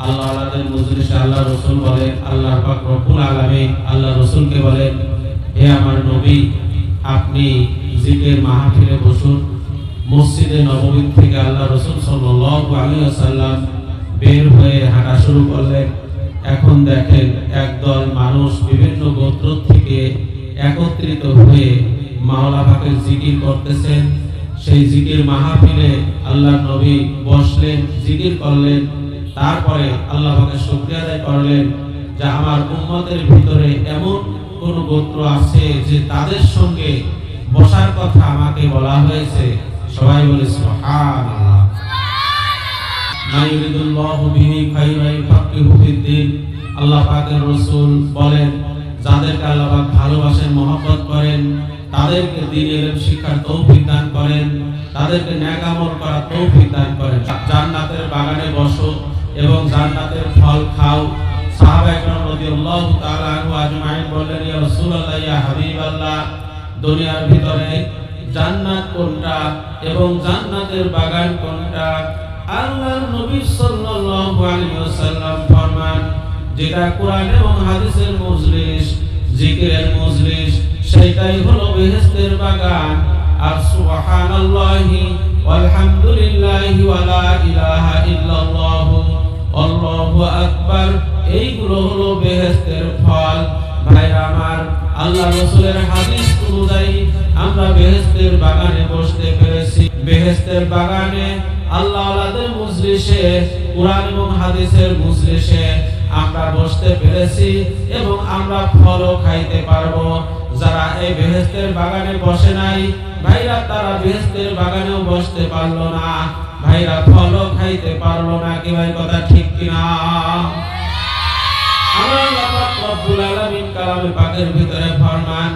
আল্লাহ আলাদের মজলিসে আল্লাহ রাসূল বলেন, আল্লাহ পাক রব্বুল আলামিন আল্লাহ রাসূলকে বলেন, হে আমার নবী, আপনি জিকির মাহফিলে বসুন। মসজিদে নববী থেকে আল্লাহ রাসূল সাল্লাল্লাহু আলাইহি ওয়াসাল্লাম বের হয়ে হাঁটা শুরু করলেন। এখন দেখেন একদল মানুষ বিভিন্ন গোত্র থেকে একত্রিত হয়ে মাওলা পাকের জিকির করতেছেন। সেই জিকির মাহফিলে আল্লাহর নবী বসলেন, জিকির করলেন। তারপরে আল্লাহ পাকের শুকরিয়া আদায় করলেন যে আমার উম্মতের ভিতরে এমন কোন গোত্র আছে যে তাদের সঙ্গে বসার কথা আমাকে বলা হয়েছে। সবাই বলে সুবহানাল্লাহ। মাইরিদুল্লাহু বিহি খায়রান ফাকিহু ফিদ্দিন। আল্লাহ পাকের রাসূল বলেন, যাদেরকে আল্লাহ পাক ভালোবাসেন, মহব্বত করেন, তাদেরকে দ্বীন ইলম শিক্ষার তৌফিক দান করেন, তাদেরকে নেক আমল করার তৌফিক দান করেন। জান্নাতের বাগানে বসো এবং জান্নাতের ফল খাও। সাহাবায়ে কেরাম রাদিয়াল্লাহু তাআলা আনহু আজমাইন বললেন, ইয়া রাসূলুল্লাহ, ইয়া হাবিবাল্লাহ, দুনিয়ার ভিতরে জান্নাত কোনটা এবং জান্নাতের বাগান কোনটা? আল্লাহর নবী সাল্লাল্লাহু আলাইহি ওয়াসাল্লাম ফরমান, যেটা কোরআন এবং হাদিসের মজলিস, জিকিরের মজলিস, সেটাই হলো বেহেশতের বাগান। আর সুবহানাল্লাহি ওয়ালহামদুলিল্লাহি ওয়া লা ইলাহা ইল্লাল্লাহ আল্লাহু আকবার, এইগুলো হলো বেহেশতের ফল। ভাইরা আমার, আল্লাহ রাসূলের হাদিস অনুযায়ী আমরা বেহেশতের বাগানে বসতে পেরেছি। বেহেশতের বাগানে আল্লাহ ওয়ালাদের মজলিসে, কোরআন এবং হাদিসের মজলিসে আমরা বসতে পেরেছি এবং আমরা ফলও খাইতে পারবো। যারা এই বেহেশতের বাগানে বসে নাই ভাইরা, তারা বেহেশতের বাগানেও বসতে পারলো না, ভাইরা ফলও খাইতে পারলো না। কি ভাই কথা ঠিক কিনা? আল্লাহ পাক রব্বুল আলামিন কালামে পাকের ভিতরে ফরমান,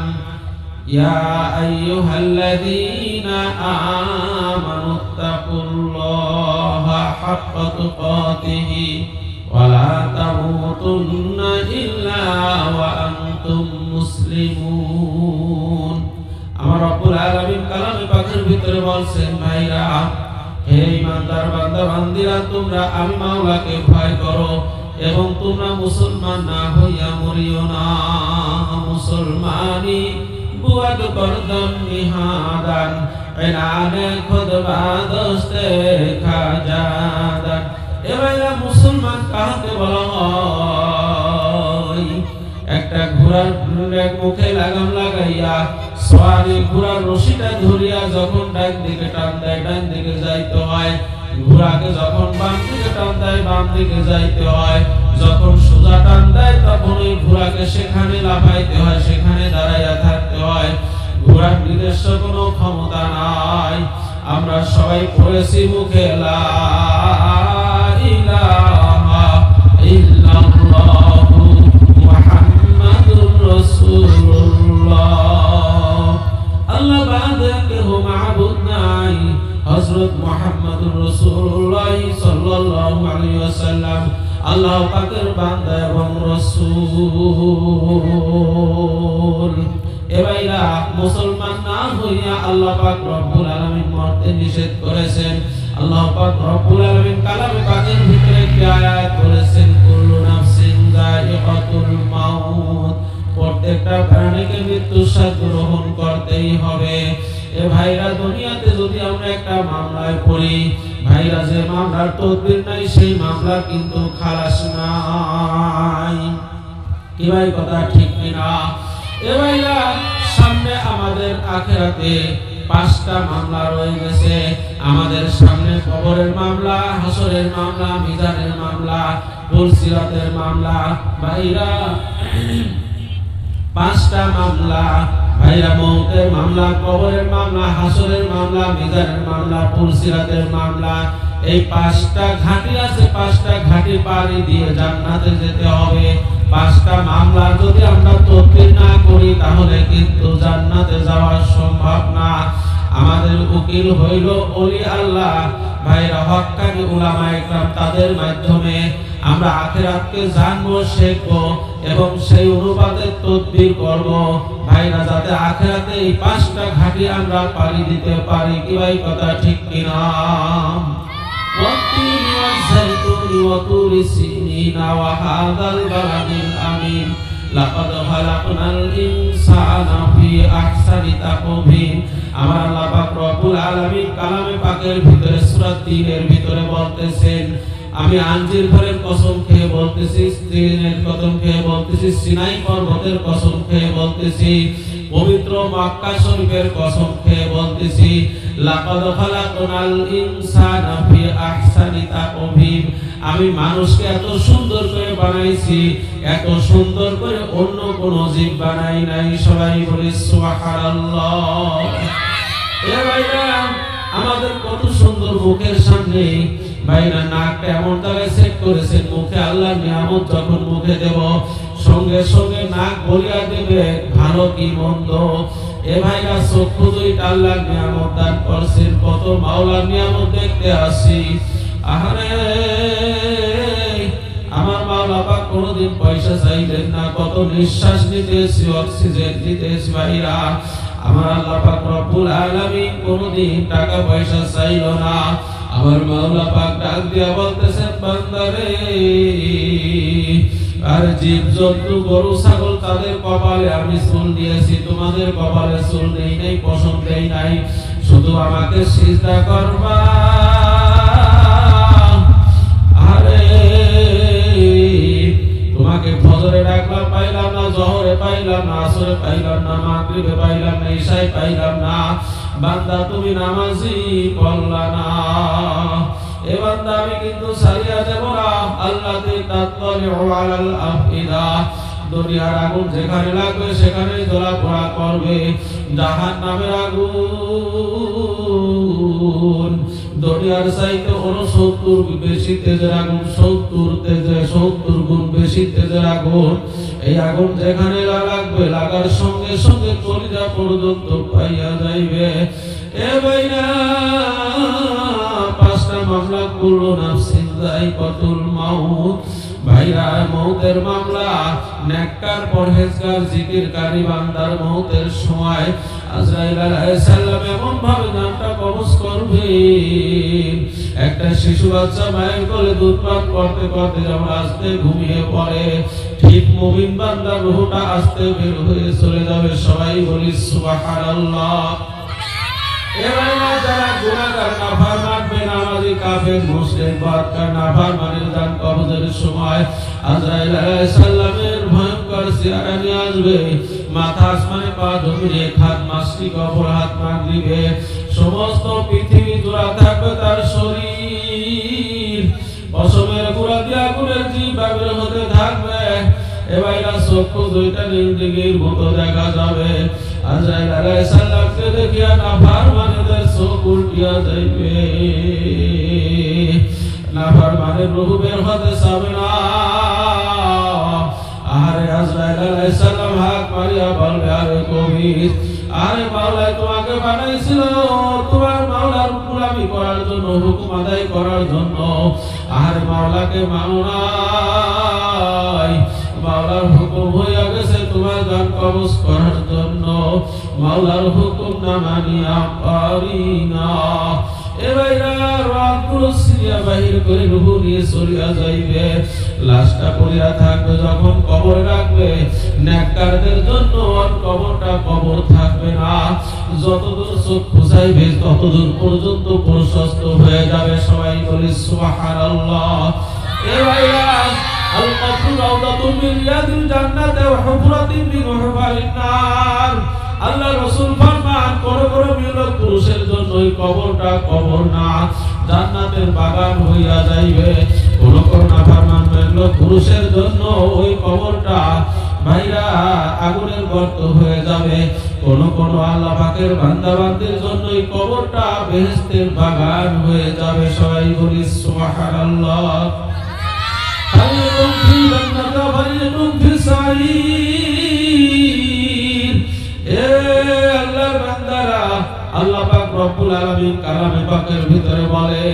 ইয়া আইয়ুহাল্লাযীনা আমানুত্তাকুল্লাহা হাক্কা তুকাতিহি ওয়া লা তামুতুন্না ইল্লা ওয়া আনতুম মুসলিমুন। আমার রব্বুল আলামিন কালামে পাকের ভিতরে বলছেন, ভাইরা, হে ঈমানদার বান্দা বান্দীরা, তোমরা আমি মাওলাকে ভয় করো এবং তোমরা মুসলমান না হইয়া মরিও না। মুসলমানি বুয়াদ করদম নিহাদান এলানে খুদবা দোস্তে খাজাদান। এবারে মুসলমান কাকে বলা হয়? একটা ঘোড়ার মুখে লাগাম লাগাইয়া সওয়ারি ঘোড়ার রশিটা ধরিয়া যখন ডান দিকে টান দেয় ডান দিকে যাইতে হয়, ঘোড়াকে যখন বাম দিকে টান দেয় বাম দিকে যাইতে হয়, যখন সোজা টান দেয় তখন ওই ঘোড়াকে সেখানে লাফাইতে হয়, সেখানে দাঁড়াইয়া থাকতে হয়। ঘোড়ার নিজস্ব কোনো ক্ষমতা নাই। আমরা সবাই পড়েছি মুখে লা ইলাহা ইল্লাল্লাহু মুহাম্মাদুর রাসূলুল্লাহ। আল্লাহ বাদে কেউ মাবুদ নাই, হযরত মুহাম্মদুর রাসূলুল্লাহ সাল্লাল্লাহু আলাইহি ওয়াসাল্লাম আল্লাহ পাকের বান্দা এবং রাসূল। এবাইরা মুসলমান না হইয়া আল্লাহ পাক রব্বুল আলামিন মরতে নিষেধ করেছেন। আল্লাহ পাক রব্বুল আলামিন কালামে পাকের ভিতরে কি আয়াত বলেছেন, কুল্লু নাফসিন যায়িকাতুল মাউত, প্রত্যেকটা প্রাণীকে মৃত্যুর স্বাদ গ্রহণ করতেই হবে। এ ভাইরা, দুনিয়াতে যদি আমরা একটা মামলায় পড়ি, ভাইরা, যে মামলার তদবির নাই সেই মামলা কিন্তু খালাস নাই। কি ভাই কথা ঠিক কিনা? এ ভাইরা, সামনে আমাদের আখিরাতে 5টা মামলা রয়ে গেছে। আমাদের সামনে কবরের মামলা, হাসরের মামলা, মিজানের মামলা, পুলসিরাতের মামলা। ভাইরা, 5টা মামলা। ভাইরা, মওতের মামলা, কবরের মামলা, হাসরের মামলা, মিজানের মামলা, পুলসিরাতের মামলা। এই 5টা ঘাটি আছে, 5টা ঘাটি পাড়ি দিয়ে জান্নাতে যেতে হবে। 5টা মামলা যদি আমরা তদবির না করি তাহলে কিন্তু জান্নাতে যাওয়া সম্ভব না। আমাদের উকিল হইল ওলি আল্লাহ। ভাইরা, হক্কানি উলামায়ে কেরাম, তাদের মাধ্যমে আমরা আখিরাতকে জানবো, শিখবো এবং সেই অনুপাতে তদবির করব। ভাইরা, যাতে আখিরাতে এই 5টা ঘাটি আমরা পাড়ি দিতে পারি। কি ভাই কথা ঠিক কিনা? والتين والزيتون وطور سينين وهذا البلد الأمين لقد خلقنا الإنسان في أحسن تقويم আমার আল্লাহ পাক রব্বুল আলামিন কালামে পাকের ভিতরে সূরা 3 এর ভিতরে বলতেছেন আমি আঞ্জির ফলের কসম খেয়ে বলতেছি সিনের কসম খেয়ে বলতেছি সিনাই পর্বতের কসম খেয়ে বলতেছি পবিত্র মক্কা শরীফের কসম খেয়ে বলতেছি লাকাদ খালাকনাল ইনসানা ফি আহসানি তাকওয়িম আমি মানুষকে এত সুন্দর করে বানাইছি এত সুন্দর করে অন্য কোন জীব বানাই নাই সবাই বলি সুবহানাল্লাহ এ ভাইরা আমাদের কত সুন্দর মুখের সামনে ভাইরা নাকটা এমন জায়গায় সেট করেছেন মুখে আল্লাহর নিয়ামত যখন মুখে দেব সঙ্গে সঙ্গে নাক বলিয়া দেবে ভালো কি মন্দ এ ভাইরা চক্ষু দুইটা আল্লাহর নিয়ামত দান করছেন কত মাওলার নিয়ামত দেখতে আসি আহারে আমার মাওলা পাক কোনদিন পয়সা চাইলেন না কত নিঃশ্বাস নিতেছি অক্সিজেন নিতেছি ভাইরা আমার আল্লাহ পাক রব্বুল আলামিন কোনদিন টাকা পয়সা চাইল না আমার মাওলা পাক ডাক দিয়া বলতেছেন বান্দারে আর জীবজন্তু গরু ছাগল তাদের কপালে আমি চুল দিয়েছি তোমাদের কপালে চুল দেই নাই পশম দেই নাই শুধু আমাকে সিজদা করবা আরে তোমাকে ফজরে ডাকলাম পাইলাম না জোহরে পাইলাম না আসরে পাইলাম না মাগরিবে পাইলাম না ইশায় পাইলাম না বান্দা তুমি নামাজি পড়লা না এ বান্দা আমি কিন্তু সারিয়া যাব না আল্লাযী তাত্তালিউ আলাল আফইদা দুনিয়ার আগুন যেখানে লাগবে সেখানেই জ্বলা-পোড়া করবে জাহান্নামের আগুন দুনিয়ার চাইতে 69 বেশি তেজের আগুন 70 গুণ বেশি তেজের আগুন এই আগুন যেখানে লাগবে লাগার সঙ্গে সঙ্গে কলিজা পর্যন্ত পাইয়া যাইবে এ ভাইরা পাঁচটা মামলা কুল্লু নাফসিন যায়িকাতুল মাউত ভাইরা মওতের মামলা নেককার পরহেজগার জিকিরকারী বান্দার মওতের সময় আজরাইল আলাইহিস সালাম এমন ভাবে জানটা কবজ করবে একটা শিশু বাচ্চা মায়ের কোলে দুধ পান করতে করতে যখন আস্তে ঘুমিয়ে পড়ে ঠিক মুমিন বান্দার রূহটা আস্তে বের হয়ে চলে যাবে সবাই বলি সুবহানাল্লাহ এরাই যারা গুনাহগার নাফরমান বেনামাজি কাফের মুশরিক বদকার নাফরমানের জান কবজের সময় আজরাইল আলাইহিস সালামের ভয়ঙ্কর চেহারা নিয়ে আসবে মাথা আসমানে পা জমিনে হাত মাসিক অপর হাত মাগরিবে সমস্ত পৃথিবী জোড়া থাকবে তার শরীর পশমের গুড়া দিয়া গুড়ের জীব বের হতে থাকবে এবাইরা চক্ষু দুইটা নির্দিগির মতো দেখা যাবে আজরাইল আলাইহিস সালামকে দেখিয়া নাফরমানদের চোখ উল্টিয়া যাইবে নাফরমানের রূহ বের হতে চাবে না আরে আজরাইল আলাইহিস সালাম হাত মারিয়া বলবে আরে কবির আরে মাওলা তোমাকে বানাইছিল তোমার মাওলার গোলামি করার জন্য হুকুম আদায় করার জন্য আরে মাওলাকে মানো নাই মাওলার হুকুম হইয়া গেছে তোমার জান কবজ করার জন্য মাওলার হুকুম না মানিয়া পারি না এবাইরা রাতগুলো সিরিয়া বাহির করে রূহ নিয়ে চলিয়া যাইবে লাশটা পড়িয়া থাকবে যখন কবরে রাখবে নেককারদের জন্য আর কবরটা কবর থাকবে না যতদূর চোখ খুঁজাইবে ততদূর পর্যন্ত প্রশস্ত হয়ে যাবে সবাই বলি সুবহানাল্লাহ এবাইরা আল-কবরু রাউদাতুম মিন রিয়াদিল জান্নাতি ওয়া হুফরাতুম মিন হুফারিন নার আল্লাহ রাসূল ফরমান কোন কোন মিলত পুরুষের জন্য এই কবরটা কবর না জান্নাতের বাগান হইয়া যাইবে কোন কোন নাফরমান মিলত পুরুষের জন্য ওই কবরটা ভাইরা আগুনের গর্ত হয়ে যাবে কোন কোন আল্লাহ পাকের বান্দা বান্দির জন্য এই কবরটা বেহেশতের বাগান হয়ে যাবে সবাই বলি সুবহানাল্লাহ খালিদুন ফি জান্নাতি ওয়া খালিদুন ফিস সাঈর এ আল্লাহর বান্দারা আল্লাহ পাক রব্বুল আলামিন কালামে পাকের ভিতরে বলে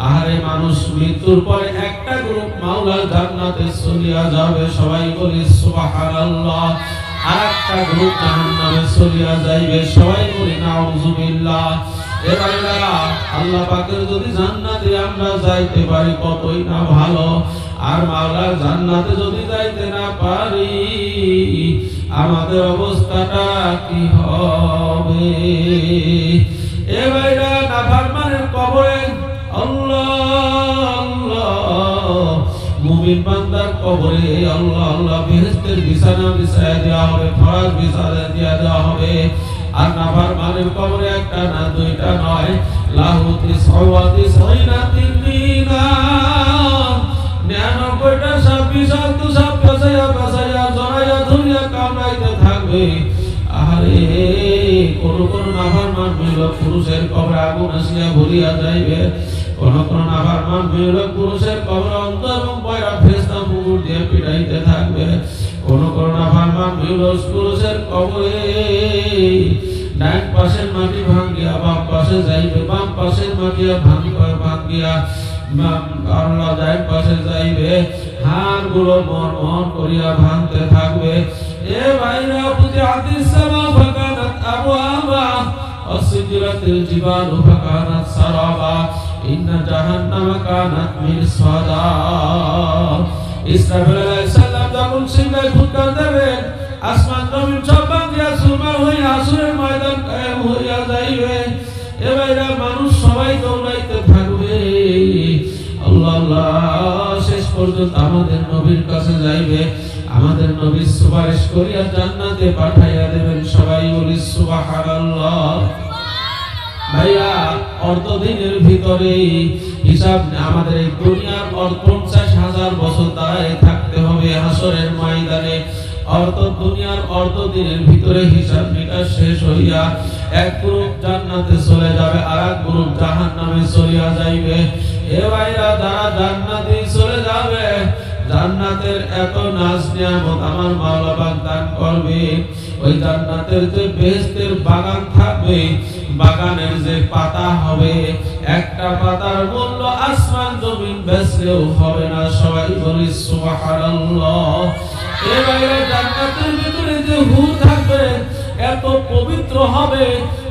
আরে মানুষ মৃত্যুর পরে একটা গ্রুপ মাওলার জান্নাতে চলিয়া যাবে সবাই বলি সুবহানাল্লাহ আরেকটা গ্রুপ জাহান্নামে চলিয়া যাইবে সবাই বলি নাউযুবিল্লাহ এ ভাইরা আল্লাহ পাকের যদি জান্নাতে আমরা যাইতে পারি কতই না ভালো, আর মাওলার জান্নাতে যদি যাইতে না পারি আমাদের অবস্থাটা কি হবে? এ ভাইরা নাফরমানের কবরে আল্লাহ আল্লাহ, মুমিন বান্দার কবরে আল্লাহ আল্লাহ বেহেশতের বিছানা বিছায়া দেওয়া হবে, ফরাজ বিছানা দিয়ে দেওয়া হবে। আর নাফরমানের কবরে একটা না দুইটা নয়, লাহুতি সওয়াতি সাইনাতিন দিনা 99টা সাপ বিষাক্ত সাপ পেছায়া পেছায়া জড়াইয়া ধরিয়া কামড়াইতে থাকবে। আরে কোন কোন নাফরমান মহিলা পুরুষের কবরে আগুন আসিয়া ভরিয়া যাইবে, কোন কোন নাফরমান মহিলা পুরুষের কবরে অন্ধ এবং বয়রা ফেরেশতা মুগুর দিয়ে পিটাইতে থাকবে, কোন কোন নাফরমান মহিলা পুরুষের কবরে ডান পাশের মাটি ভাঙ্গিয়া বাম পাশে যাইবে, বাম পাশের মাটি ভাঙ্গিয়া আল্লাহ ডান পাশে যাইবে, হাড়গুলো মন মন করিয়া ভাঙতে থাকবে। এ ভাইরা ফুতিহাতিস সামা ফাকানাত আবওয়াবা ওয়াসিজিরাতিল জিবালু ফাকানাত সারাবা ইন্না জাহান্নামা কানাত মিরসাদা। ইসরাফিল আলাইহিস সালাম যখন সিংহায় ফুৎকার দেবেন, আসমান জমিন সব ভাঙিয়া চুরমার হইয়া আসরের ময়দান কায়েম হইয়া যাইবে। এ ভাইরা মানুষ সবাই দৌড়াইতে থাকবে। আল্লাহ আল্লাহ শেষ পর্যন্ত আমাদের নবীর কাছে যাইবে, আমাদের নবী সুপারিশ করিয়া জান্নাতে পাঠাইয়া দেবেন। সবাই বলি সুবহানাল্লাহ। ভাইয়া অর্ধদিনের ভিতরে হিসাব আমাদের এই দুনিয়ার 50,000 বছর দাঁড়ায় থাকতে হবে হাসরের ময়দানে। দুনিয়ার অর্ধদিনের ভিতরে হিসাব নিকাশ শেষ হইয়া এক গ্রুপ জান্নাতে চলে যাবে, আর এক গ্রুপ জাহান্নামে চলিয়া যাইবে। এ ভাইরা যারা জান্নাতে চলে যাবে, জান্নাতের এত নাজ নিয়ামত আমার মাওলা পাক দান করবে। ওই জান্নাতের যে বেহেশতের বাগান থাকবে, বাগানের যে পাতা হবে, একটা পাতার মূল্য আসমান জমিন বেচলেও হবে না। সবাই বলি সুবহানাল্লাহ। এ ভাইরা জান্নাতের ভিতরে যে হুর থাকবে এত পবিত্র হবে,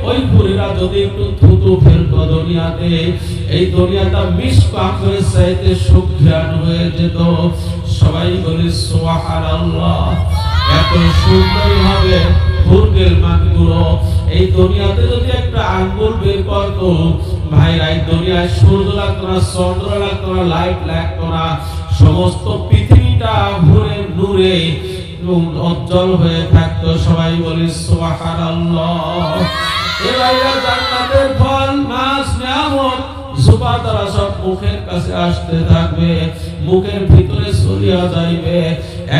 ওই হুরেরা যদি একটু থুতু ফেলতো দুনিয়াতে, এই দুনিয়াটা মিশক আখের চাইতে সুঘ্রাণ হয়ে যেত। সবাই বলি সুবহানাল্লাহ। এত সুন্দর হবে হুরগের মাটিগুলো। এই দুনিয়াতে যদি একটা আঙ্গুল বের করতো ভাইরা, এই দুনিয়ায় সূর্য লাগতো না, চন্দ্র লাগতো না, লাইট লাগতো না, সমস্ত পৃথিবীটা হুরের নূরে উজ্জ্বল হয়ে থাকতো। সবাই বলি সুবহানাল্লাহ। এ ভাইরা জান্নাতের ফল মাছ নিয়ামত জুবা দ্বারা সব মুখের কাছে আসতে থাকবে, মুখের ভিতরে চলিয়া যাইবে।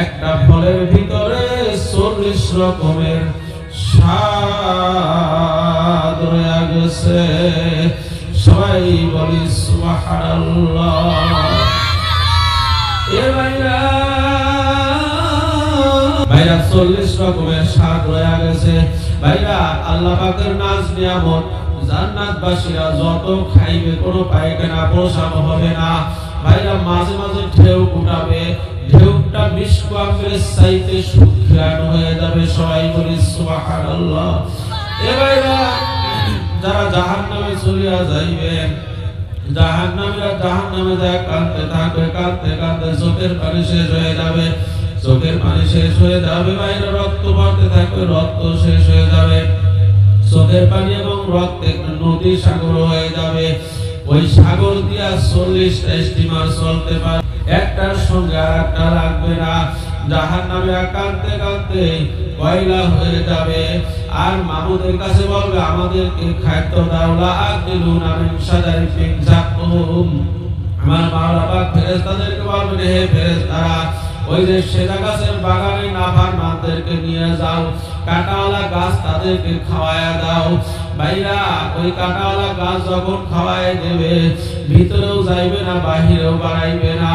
একটা ফলের ভিতরে 40 রকমের স্বাদ রয়ে গেছে। সবাই বলি সুবহানাল্লাহ। এ ভাইরা 40 রকমের স্বাদ রয়ে গেছে। ভাইরা আল্লাহ পাকের নাজ নিয়ামত জান্নাতবাসীরা যত খাইবে কোনো পায়খানা প্রসাব হবে না। ভাইরা মাঝে মাঝে ঢেউ উঠাবে, ঢেউটা মিশক আখের চাইতে সুঘ্রাণ হয়ে যাবে। সবাই বলি সুবহানাল্লাহ। এ ভাইরা যারা জাহান্নামে চলিয়া যাইবে, জাহান্নামীরা জাহান্নামে যায় কাঁদতে থাকবে, কাঁদতে কাঁদতে চোখের পানি শেষ হয়ে যাবে, চোখের পানি শেষ হয়ে যাবে। ভাইরা রক্ত পড়তে থাকবে, রক্ত শেষ হয়ে যাবে, চোখের পানি এবং রক্তে নদী সাগর হয়ে যাবে। ওই সাগর দিয়া 40টা স্টিমার চলতে পারে, একটার সঙ্গে আর একটা লাগবে না। জাহান্নামে কাঁদতে কাঁদতে কয়লা হয়ে যাবে, আর মাবুদের কাছে বলবে আমাদেরকে খাদ্য দাও। লা আকিলুনা মিন শাজারিন যাকুম। আমার মাওলা পাক ফেরেশতাদেরকে বলবেন, হে ফেরেশতারা, ওই যে সেদা গাছের বাগানে নাফরমানদেরকে নিয়ে যাও, কাঁটাওয়ালা গাছ তাদেরকে খাওয়ায়া দাও। ভাইরা ওই কাঁটাওয়ালা গাছ যখন খাওয়ায় দেবে, ভিতরেও যাইবে না, বাহিরেও বাড়াইবে না,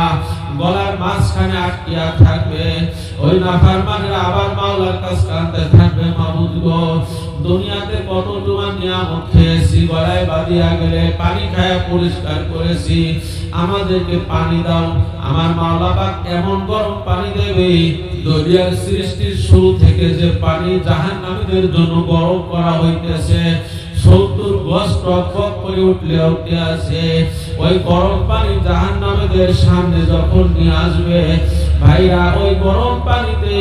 গলার মাঝখানে আটকিয়া থাকবে। ওই নাফরমানেরা আবার মাওলার কাছে কাঁদতে থাকবে, মাবুদ গো, দুনিয়াতে কত তোমার নিয়ামত খেয়েছি, গলায় বাঁধিয়া গেলে পানি খায়া পরিষ্কার করেছি, আমাদেরকে পানি দাও। আমার মাওলা পাক এমন গরম পানি দেবে, দুনিয়ার সৃষ্টির শুরু থেকে যে পানি জাহান্নামীদের জন্য গরম করা হইতেছে, 70 গজ টকবক করে উঠে আসে। ওই গরম পানি জাহান্নামীদের সামনে যখন নিয়ে আসবে ভাইরা, ওই গরম পানিতে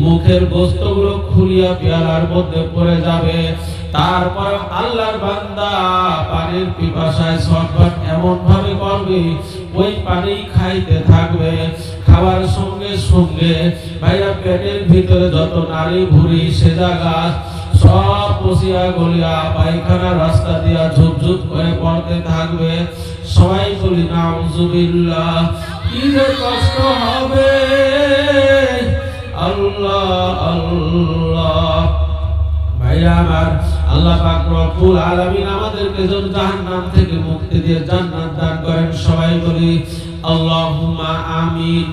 মুখের গোস্তগুলো খুলিয়া পেয়ালার মধ্যে পড়ে যাবে। তারপর আল্লাহর বান্দা পানির পিপাসায় ছটফট এমন ভাবে করবে, ওই পানি খাইতে থাকবে। খাবার সঙ্গে সঙ্গে ভাইরা পেটের ভিতরে যত নারী ভুঁড়ি সে জায়গা সব পচিয়া গলিয়া পায়খানার রাস্তা দিয়া ঝুপঝুপ করে পড়তে থাকবে। সবাই বলি নাউজুবিল্লাহ। কি যে কষ্ট হবে, আল্লাহ আল্লাহ। ভাইরা আমার, আল্লাহ পাক রব্বুল আলামিন আমাদেরকে যেন জাহান্নাম থেকে মুক্তি দিয়ে জান্নাত দান করেন। সবাই বলি আল্লাহুম্মা আমিন।